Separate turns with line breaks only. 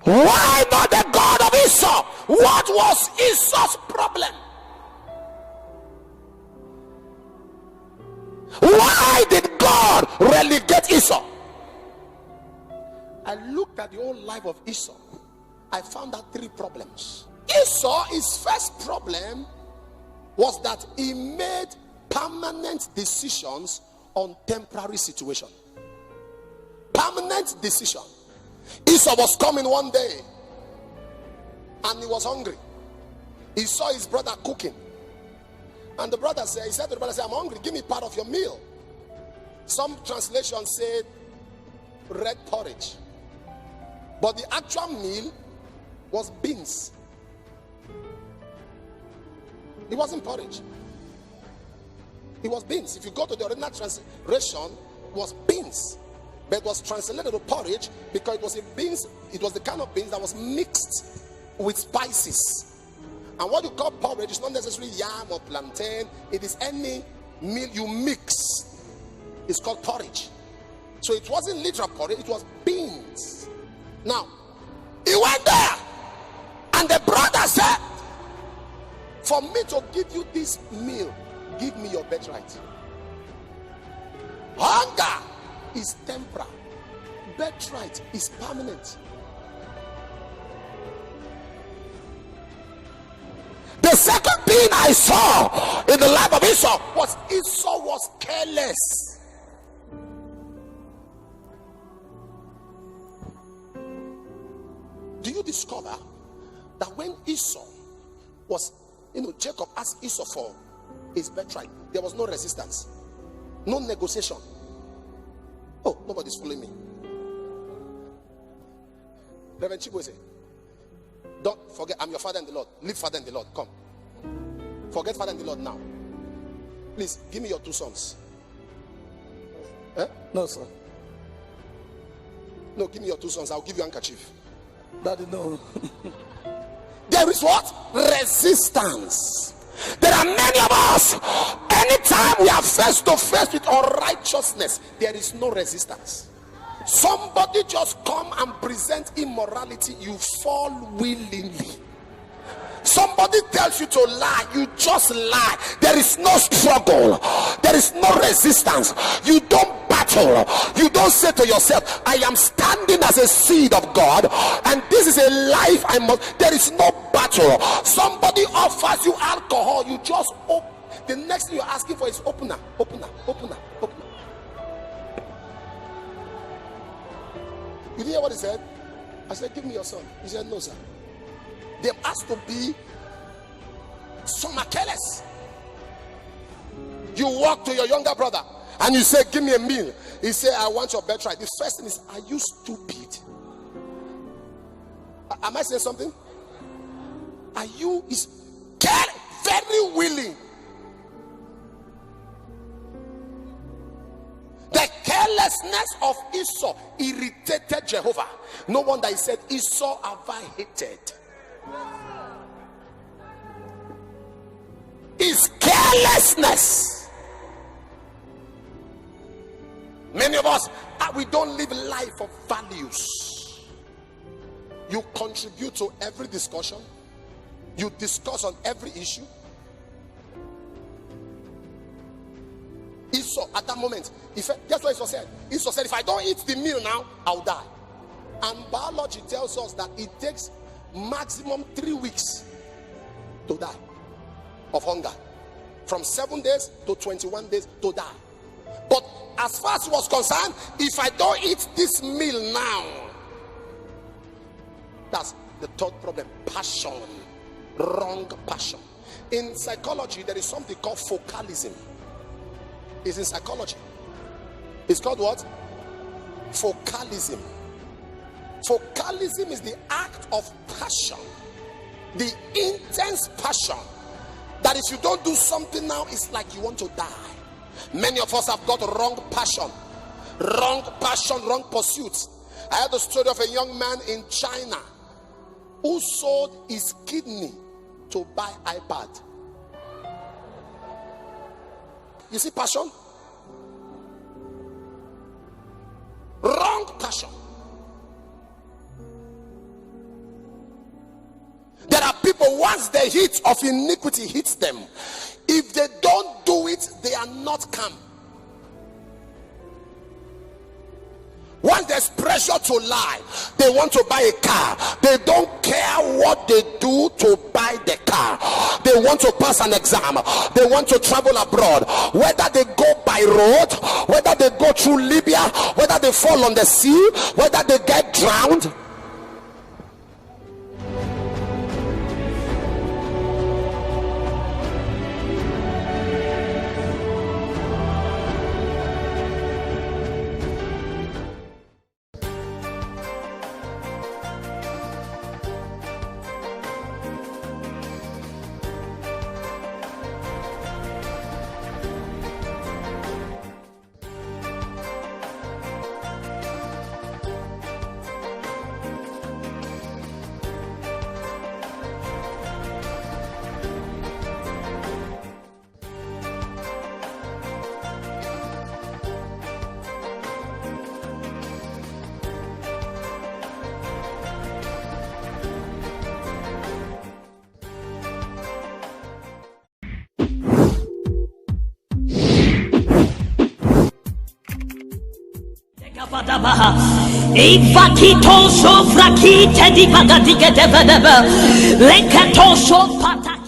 Why not the God of Esau? What was Esau's problem? Why did God relegate Esau? I looked at the whole life of Esau. I found out three problems. Esau, his first problem was that he made permanent decisions on temporary situation. Permanent decision. Esau was coming one day and he was hungry. He saw his brother cooking, and the brother said, he said to the brother, "I'm hungry, give me part of your meal." Some translations said red porridge, but the actual meal was beans. It wasn't porridge, it was beans. If you go to the original translation, it was beans, but it was translated to porridge because it was a beans. It was the kind of beans that was mixed with spices. And what you call porridge is not necessarily yam or plantain. It is any meal you mix. It's called porridge. So it wasn't literal porridge, it was beans. Now he went there and the brother said, "For me to give you this meal, give me your birthright." Hunger is temporal, birthright is permanent. The second thing I saw in the life of Esau was careless. Do you discover that when Esau was, Jacob asked Esau for his birthright, there was no resistance, no negotiation. Oh, nobody's following me. Reverend Chibueze, don't forget, I'm your father in the Lord. Leave father in the Lord. Come. Forget father in the Lord now. Please, give me your two sons.
No, sir.
No, give me your two sons. I'll give you handkerchief.
Daddy, no.
There is what? Resistance. There are many of us. Anytime we are face to face with unrighteousness, there is no resistance. Somebody just come and present immorality, you fall willingly. Somebody tells you to lie, you just lie. There is no struggle, there is no resistance. You don't battle. You don't say to yourself, "I am standing as a seed of God and this is a life I must." There is no battle. Somebody offers you alcohol, you just open. The next thing you're asking for is opener. You didn't hear what he said? I said, "Give me your son." He said, "No, sir." There has to be some careless. You walk to your younger brother and you say, "Give me a meal." He said, "I want your birthright." The first thing is, are you stupid? Am I saying something? Are you very willing? The carelessness of Esau irritated Jehovah. No wonder he said, "Esau have I hated." His carelessness. Many of us, we don't live life of values. You contribute to every discussion. You discuss on every issue. Esau at that moment, guess what Esau said? Esau said, "If I don't eat the meal now, I'll die." And biology tells us that it takes maximum 3 weeks to die of hunger, from 7 days to 21 days to die. But as far as he was concerned, if I don't eat this meal now, that's the third problem. Passion, wrong passion. In psychology, there is something called focalism. It's in psychology. It's called what? Focalism. Focalism is the act of passion, the intense passion that if you don't do something now, it's like you want to die. Many of us have got wrong passion, wrong pursuits. I heard the story of a young man in China who sold his kidney to buy iPad. You see passion? Wrong passion. There are people, once the heat of iniquity hits them, if they don't do it, they are not calm. Once there's pressure to lie, they want to buy a car. They don't care what they do to buy the car. They want to pass an exam. They want to travel abroad. Whether they go by road, whether they go through Libya, whether they fall on the sea, whether they get drowned.
Evakito sofrakite di pagatike de vedebe. Lekato sofata.